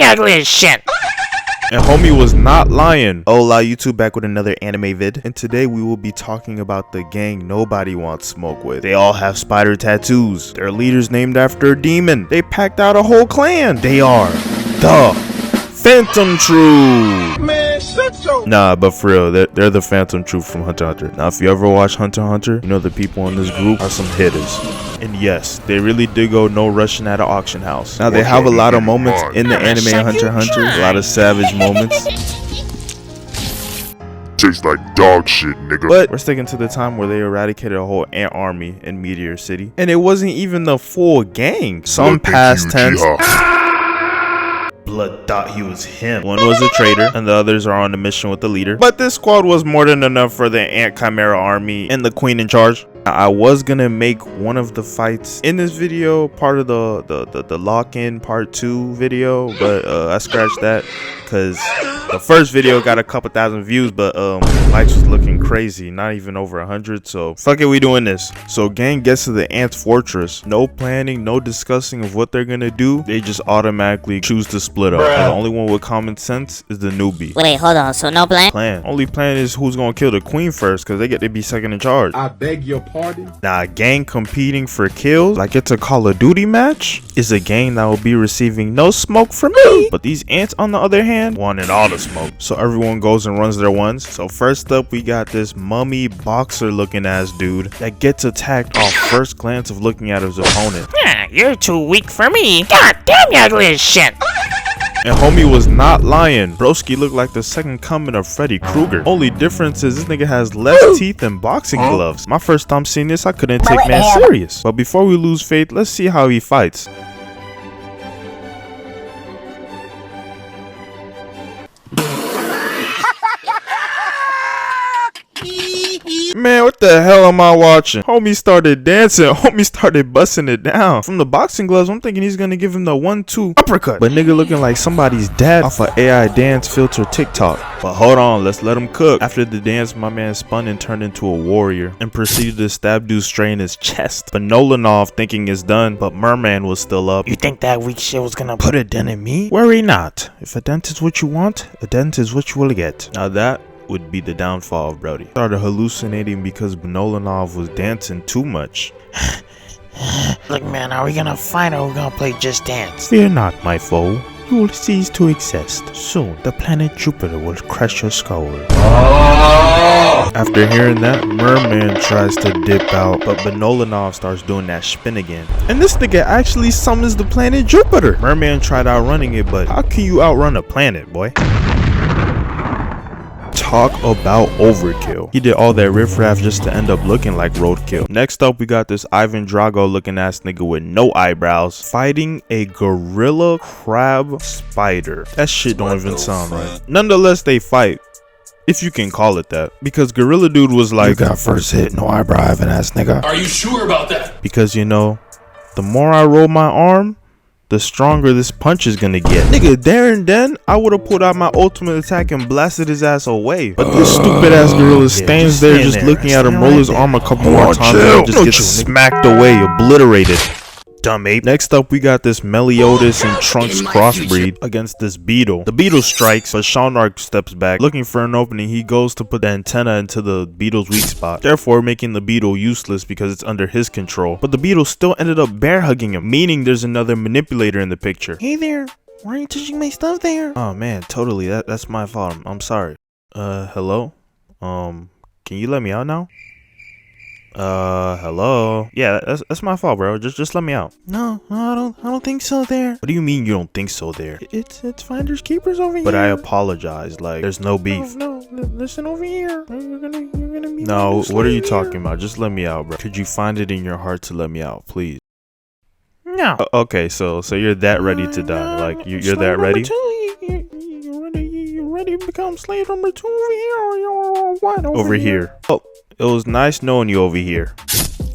ugly as shit. And homie was not lying. Hola YouTube, back with another anime vid. And today we will be talking about the gang nobody wants smoke with. They all have spider tattoos. Their leader's named after a demon. They packed out a whole clan. They are the Phantom Troupe. Man, shut your... Nah, but for real, they're the Phantom Troupe from Hunter x Hunter. Now, if you ever watch Hunter x Hunter, you know the people in this group are some hitters. And yes, they really did go no rushing at an auction house. Now, they have a lot of moments in the anime Hunter x Hunter. A lot of savage moments. Tastes like dog shit, nigga. But we're sticking to the time where they eradicated a whole ant army in Meteor City. And it wasn't even the full gang. Some past tense. Blood thought he was him. One was a traitor and the others are on a mission with the leader. But this squad was more than enough for the Ant Chimera army and the queen in charge. I was gonna make one of the fights in this video part of the lock-in part 2 video, but I scratched that because the first video got a couple thousand views, but likes was looking crazy, not even over 100. So fuck it, we doing this. So gang gets to the Ant's fortress. No planning, no discussing of what they're gonna do. They just automatically choose to split up. And the only one with common sense is the newbie. Wait, hold on. So no plan? Only plan is who's gonna kill the queen first, because they get to be second in charge. I beg your pardon? Now, a gang competing for kills, like it's a Call of Duty match, is a gang that will be receiving no smoke from me. But these ants, on the other hand, wanted all the smoke. So everyone goes and runs their ones. So first up, we got this mummy boxer looking ass dude that gets attacked off first glance of looking at his opponent. Yeah, you're too weak for me. God damn, you ugly as shit. And homie was not lying. Broski looked like the second coming of Freddy Krueger. Only difference is this nigga has less teeth and boxing gloves. My first time seeing this, I couldn't take man serious. But before we lose faith, let's see how he fights. Man, what the hell am I watching? Homie started dancing. Homie started busting it down. From the boxing gloves, I'm thinking he's gonna give him the 1-2 uppercut. But nigga looking like somebody's dad off a AI dance filter TikTok. But hold on, let's let him cook. After the dance, my man spun and turned into a warrior and proceeded to stab dude straight in his chest. But Nolanov thinking it's done, but Merman was still up. You think that weak shit was gonna Put a dent in me? Worry not. If a dent is what you want, a dent is what you will get. Now that would be the downfall of Brody. Started hallucinating because Nolanov was dancing too much. Look, man, are we gonna fight or are we gonna play Just Dance? Fear not, my foe. You will cease to exist. Soon, the planet Jupiter will crush your skull. After hearing that, Merman tries to dip out, but Nolanov starts doing that spin again. And this nigga actually summons the planet Jupiter. Merman tried outrunning it, but how can you outrun a planet, boy? Talk about overkill. He did all that riffraff just to end up looking like roadkill. Next up, we got this Ivan Drago looking ass nigga with no eyebrows fighting a gorilla crab spider. That shit don't even sound right. Nonetheless, they fight, if you can call it that, because Gorilla Dude was like, "You got first hit, no eyebrow Ivan ass nigga." Are you sure about that? Because, you know, the more I roll my arm, the stronger this punch is gonna get. Nigga, there and then, I would have pulled out my ultimate attack and blasted his ass away. But this stupid ass gorilla stands there just looking at him roll his arm a couple more times and just gets smacked away, obliterated. Dumb ape. Next up, we got this Meliodas and Trunks crossbreed against this beetle. The beetle strikes, but Shaunark steps back. Looking for an opening, he goes to put the antenna into the beetle's weak spot, therefore making the beetle useless because it's under his control. But the beetle still ended up bear hugging him, meaning there's another manipulator in the picture. Hey there, why are you touching my stuff there? Oh man, totally, that's my fault. I'm sorry. Hello? Can you let me out now? Hello? Yeah, that's my fault, bro. Just let me out. No, I don't think so there. What do you mean you don't think so there? It's finders keepers over here. But I apologize, like, there's no beef. No, listen over here. You're gonna be. No, what are you talking about? Just let me out, bro. Could you find it in your heart to let me out, please? No. Okay, so you're that ready to die? Like, you're that ready? You ready to become slave number 2 over here, or what? Over here. Oh. It was nice knowing you over here.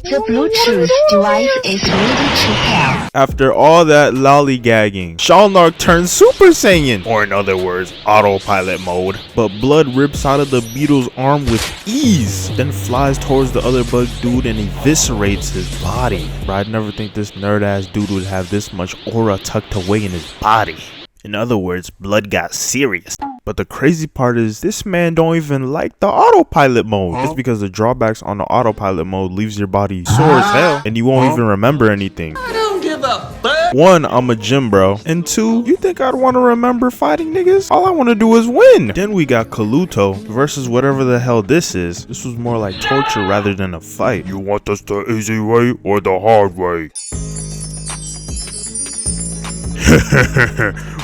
The Bluetooth device is ready to pair. After all that lollygagging, Shaunark turns Super Saiyan, or in other words, autopilot mode. But blood rips out of the beetle's arm with ease, then flies towards the other bug dude and eviscerates his body. But I'd never think this nerd ass dude would have this much aura tucked away in his body. In other words, blood got serious. But the crazy part is this man don't even like the autopilot mode. It's because the drawbacks on the autopilot mode leaves your body sore as hell and you won't even remember anything. I don't give a fuck. 1, I'm a gym bro. And 2, you think I'd want to remember fighting niggas? All I want to do is win. Then we got Kaluto versus whatever the hell this is. This was more like torture rather than a fight. You want us the easy way or the hard way?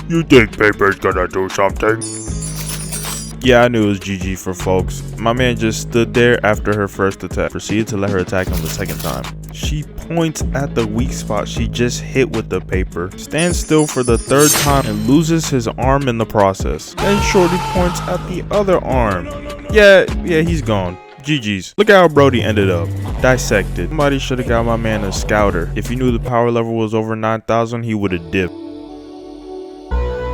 You think paper's gonna do something? Yeah, I knew it was GG for folks. My man just stood there after her first attack, proceeded to let her attack him the second time. She points at the weak spot she just hit with the paper, stands still for the third time and loses his arm in the process. Then Shorty points at the other arm. Yeah, he's gone. GG's. Look at how Brody ended up. Dissected. Somebody should have got my man a scouter. If he knew the power level was over 9,000, he would have dipped.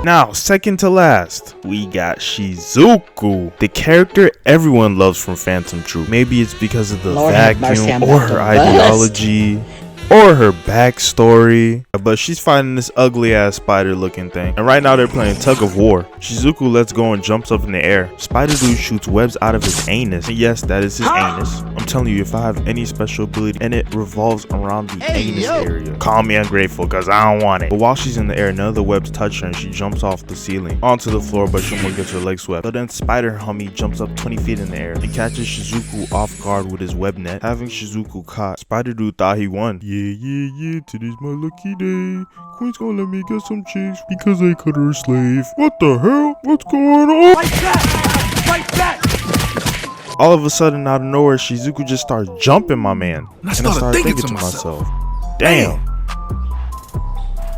Now, second to last, we got Shizuku, the character everyone loves from Phantom Troupe. Maybe it's because of the vacuum or her ideology or her backstory, but she's fighting this ugly ass spider looking thing. And right now they're playing tug of war. Shizuku lets go and jumps up in the air. Spider dude shoots webs out of his anus. And yes, that is his anus. I'm telling you, if I have any special ability and it revolves around the anus area, call me ungrateful because I don't want it. But while she's in the air, none of the webs touch her and she jumps off the ceiling onto the floor, but she almost gets her legs swept. But then Spider Hummy jumps up 20 feet in the air and catches Shizuku off guard with his web net. Having Shizuku caught, Spider dude thought he won. Yeah, today's my lucky day. Queen's gonna let me get some chicks because I cut her a slave. What the hell? What's going on? Fight back! Fight back! All of a sudden, out of nowhere, Shizuku just starts jumping my man. And I started thinking to myself, damn.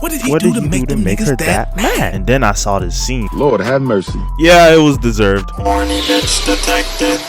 What did he do to make her that mad? And then I saw this scene. Lord have mercy. Yeah, it was deserved.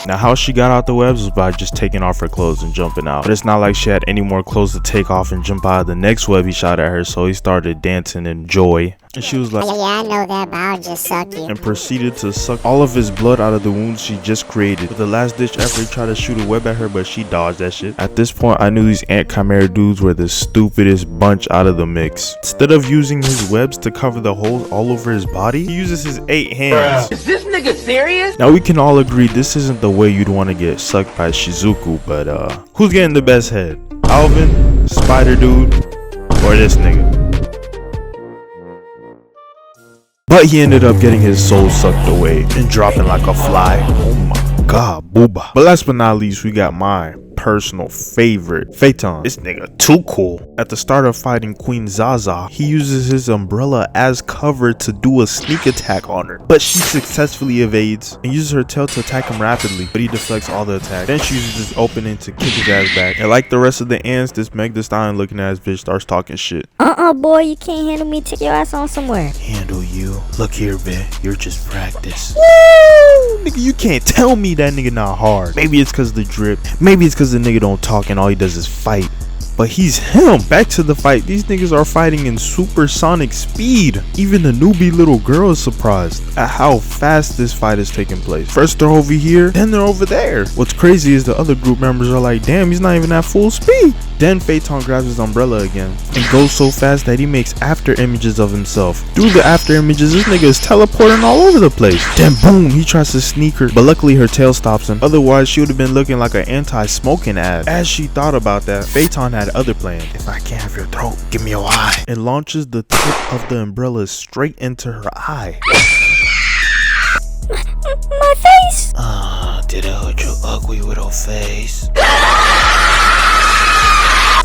Now, how she got out the webs was by just taking off her clothes and jumping out. But it's not like she had any more clothes to take off and jump out of the next web he shot at her, so he started dancing in joy. And she was like, yeah, I know that, but I'll just suck you. And proceeded to suck all of his blood out of the wounds she just created. With the last ditch effort, he tried to shoot a web at her, but she dodged that shit. At this point, I knew these ant chimera dudes were the stupidest bunch out of the mix. Instead of using his webs to cover the holes all over his body, he uses his 8 hands. Is this nigga serious? Now we can all agree this isn't the way you'd want to get sucked by Shizuku, but who's getting the best head? Alvin, Spider Dude, or this nigga? But he ended up getting his soul sucked away and dropping like a fly. Oh my god, booba. But last but not least, we got my personal favorite, Phaeton. This nigga too cool. At the start of fighting Queen Zaza, he uses his umbrella as cover to do a sneak attack on her, but she successfully evades and uses her tail to attack him rapidly, but he deflects all the attacks. Then she uses this opening to kick his ass back, and like the rest of the ants, this Meg Thee Stallion looking ass bitch starts talking shit. Boy, you can't handle me. Take your ass on somewhere. Handle you? Look here, bitch. You're just practice. Woo! Nigga, you can't tell me that nigga not hard. Maybe it's cause the drip. Maybe it's cause the nigga don't talk and all he does is fight. But he's him. Back to the fight. These niggas are fighting in supersonic speed. Even the newbie little girl is surprised at how fast this fight is taking place. First they're over here, then they're over there. What's crazy is the other group members are like, damn, he's not even at full speed. Then Phaeton grabs his umbrella again and goes so fast that he makes after images of himself. Through the after images, this nigga is teleporting all over the place. Then boom, he tries to sneak her, but luckily her tail stops him. Otherwise, she would have been looking like an anti-smoking ad. As she thought about that, Phaeton had other plans. If I can't have your throat, give me your eye. And launches the tip of the umbrella straight into her eye. My face? Did I hurt your ugly little face?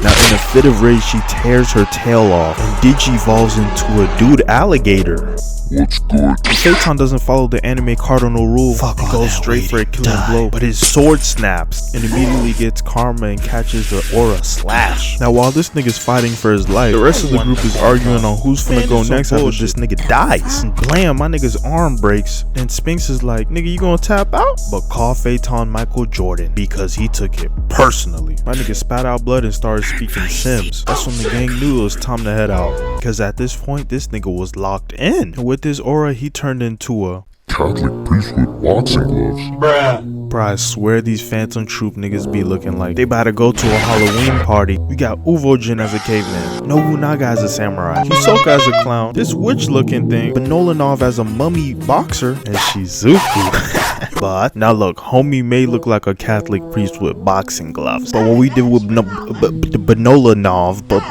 Now in a fit of rage, she tears her tail off and digivolves into a dude alligator. What's good? Phaeton doesn't follow the anime cardinal rule and goes straight for a killing blow, but his sword snaps and immediately gets karma and catches the aura slash. Now while this nigga's fighting for his life, the rest of the group is arguing on who's finna go next after this nigga dies. And blam, my nigga's arm breaks, and Spinks is like, nigga, you gonna tap out? But call Phaeton Michael Jordan because he took it personally. My nigga spat out blood and started speaking Sims. That's when the gang knew it was time to head out, because at this point this nigga was locked in, and with his aura he turned into a Catholic priest with boxing gloves. Bro, I swear these Phantom Troupe niggas be looking like they about to go to a Halloween party. We got Uvojin as a caveman, Nobunaga as a samurai, Hisoka as a clown, this witch looking thing, Benolanov as a mummy boxer, and Shizuku. But now look, homie may look like a Catholic priest with boxing gloves, but what we did with Benolanov, but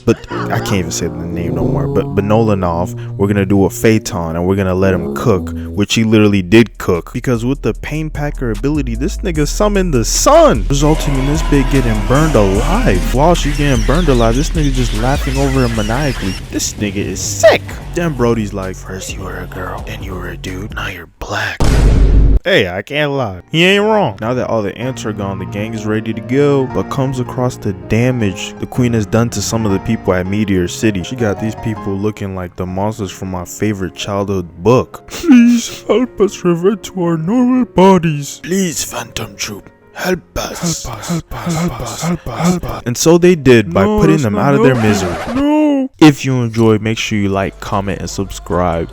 I can't even say the name no more. But Benolanov, we're gonna do a Phaeton and we're gonna let him cook, which he literally did cook. Because with the pain packer ability, this nigga summoned the sun, resulting in this bitch getting burned alive. While she getting burned alive, this nigga just laughing over her maniacally. This nigga is sick. Then Brody's like, First you were a girl, then you were a dude, now you're black. hey, I can't lie, he ain't wrong. Now that all the ants are gone, the gang is ready to go, but comes across the damage the queen has done to some of the people at Meteor City. She got these people looking like the monsters from my favorite childhood book. Please help us revert to our normal bodies. Please, Phantom Troupe, help us. Help us. And so they did by putting them out of their misery. No. If you enjoyed, make sure you like, comment, and subscribe.